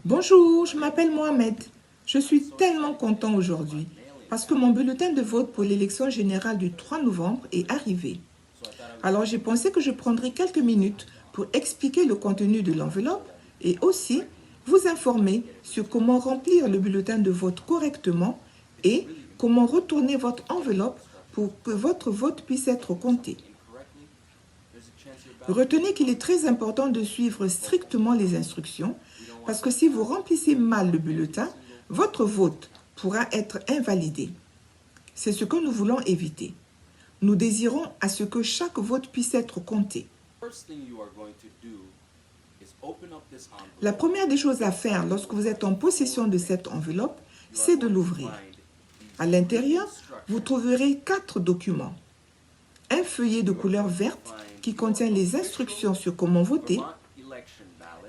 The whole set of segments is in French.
Bonjour, je m'appelle Mohamed. Je suis tellement content aujourd'hui parce que mon bulletin de vote pour l'élection générale du 3 novembre est arrivé. Alors j'ai pensé que je prendrais quelques minutes pour expliquer le contenu de l'enveloppe et aussi vous informer sur comment remplir le bulletin de vote correctement et comment retourner votre enveloppe pour que votre vote puisse être compté. Retenez qu'il est très important de suivre strictement les instructions parce que si vous remplissez mal le bulletin, votre vote pourra être invalidé. C'est ce que nous voulons éviter. Nous désirons à ce que chaque vote puisse être compté. La première des choses à faire lorsque vous êtes en possession de cette enveloppe, c'est de l'ouvrir. À l'intérieur, vous trouverez 4 documents. Un feuillet de couleur verte qui contient les instructions sur comment voter,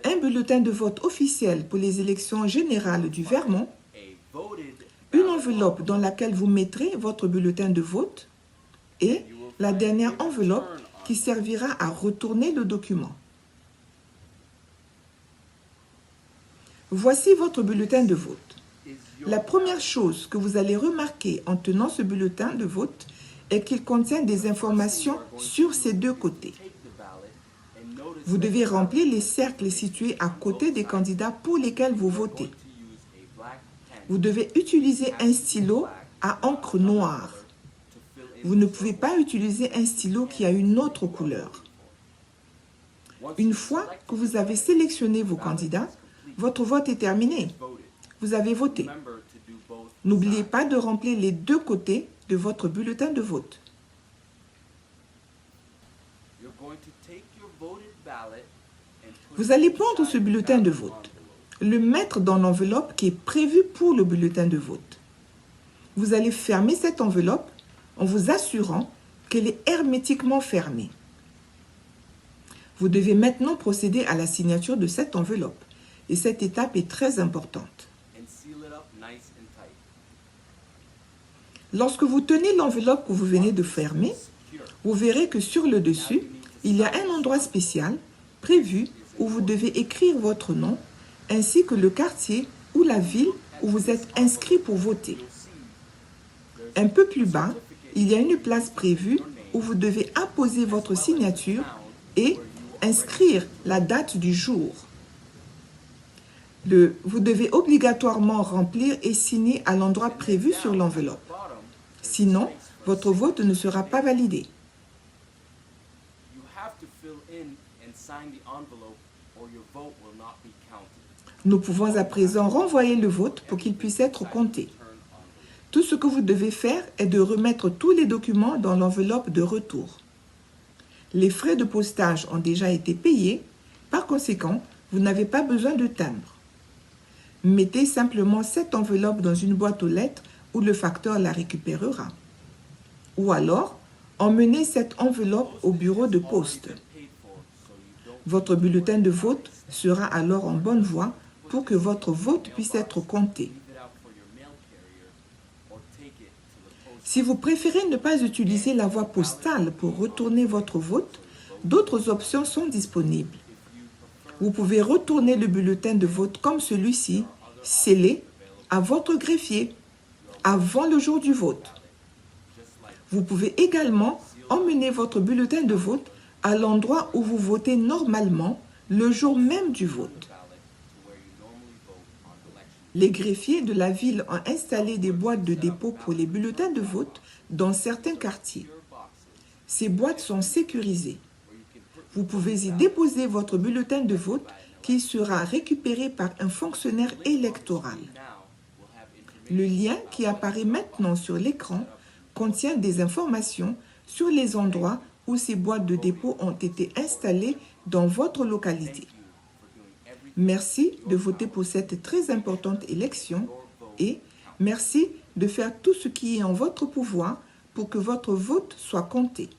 un bulletin de vote officiel pour les élections générales du Vermont, une enveloppe dans laquelle vous mettrez votre bulletin de vote et la dernière enveloppe qui servira à retourner le document. Voici votre bulletin de vote. La première chose que vous allez remarquer en tenant ce bulletin de vote est qu'il contient des informations sur ces deux côtés. Vous devez remplir les cercles situés à côté des candidats pour lesquels vous votez. Vous devez utiliser un stylo à encre noire. Vous ne pouvez pas utiliser un stylo qui a une autre couleur. Une fois que vous avez sélectionné vos candidats, votre vote est terminé. Vous avez voté. N'oubliez pas de remplir les deux côtés de votre bulletin de vote. Vous allez prendre ce bulletin de vote, le mettre dans l'enveloppe qui est prévue pour le bulletin de vote. Vous allez fermer cette enveloppe en vous assurant qu'elle est hermétiquement fermée. Vous devez maintenant procéder à la signature de cette enveloppe et cette étape est très importante. Lorsque vous tenez l'enveloppe que vous venez de fermer, vous verrez que sur le dessus, il y a un endroit spécial prévu où vous devez écrire votre nom ainsi que le quartier ou la ville où vous êtes inscrit pour voter. Un peu plus bas, il y a une place prévue où vous devez apposer votre signature et inscrire la date du jour. Vous devez obligatoirement remplir et signer à l'endroit prévu sur l'enveloppe. Sinon, votre vote ne sera pas validé. Nous pouvons à présent renvoyer le vote pour qu'il puisse être compté. Tout ce que vous devez faire est de remettre tous les documents dans l'enveloppe de retour. Les frais de postage ont déjà été payés, par conséquent, vous n'avez pas besoin de timbre. Mettez simplement cette enveloppe dans une boîte aux lettres où le facteur la récupérera. Ou alors, emmenez cette enveloppe au bureau de poste. Votre bulletin de vote sera alors en bonne voie pour que votre vote puisse être compté. Si vous préférez ne pas utiliser la voie postale pour retourner votre vote, d'autres options sont disponibles. Vous pouvez retourner le bulletin de vote comme celui-ci, scellé, à votre greffier, avant le jour du vote. Vous pouvez également emmener votre bulletin de vote à l'endroit où vous votez normalement le jour même du vote. Les greffiers de la ville ont installé des boîtes de dépôt pour les bulletins de vote dans certains quartiers. Ces boîtes sont sécurisées. Vous pouvez y déposer votre bulletin de vote qui sera récupéré par un fonctionnaire électoral. Le lien qui apparaît maintenant sur l'écran contient des informations sur les endroits où ces boîtes de dépôt ont été installées dans votre localité. Merci de voter pour cette très importante élection et merci de faire tout ce qui est en votre pouvoir pour que votre vote soit compté.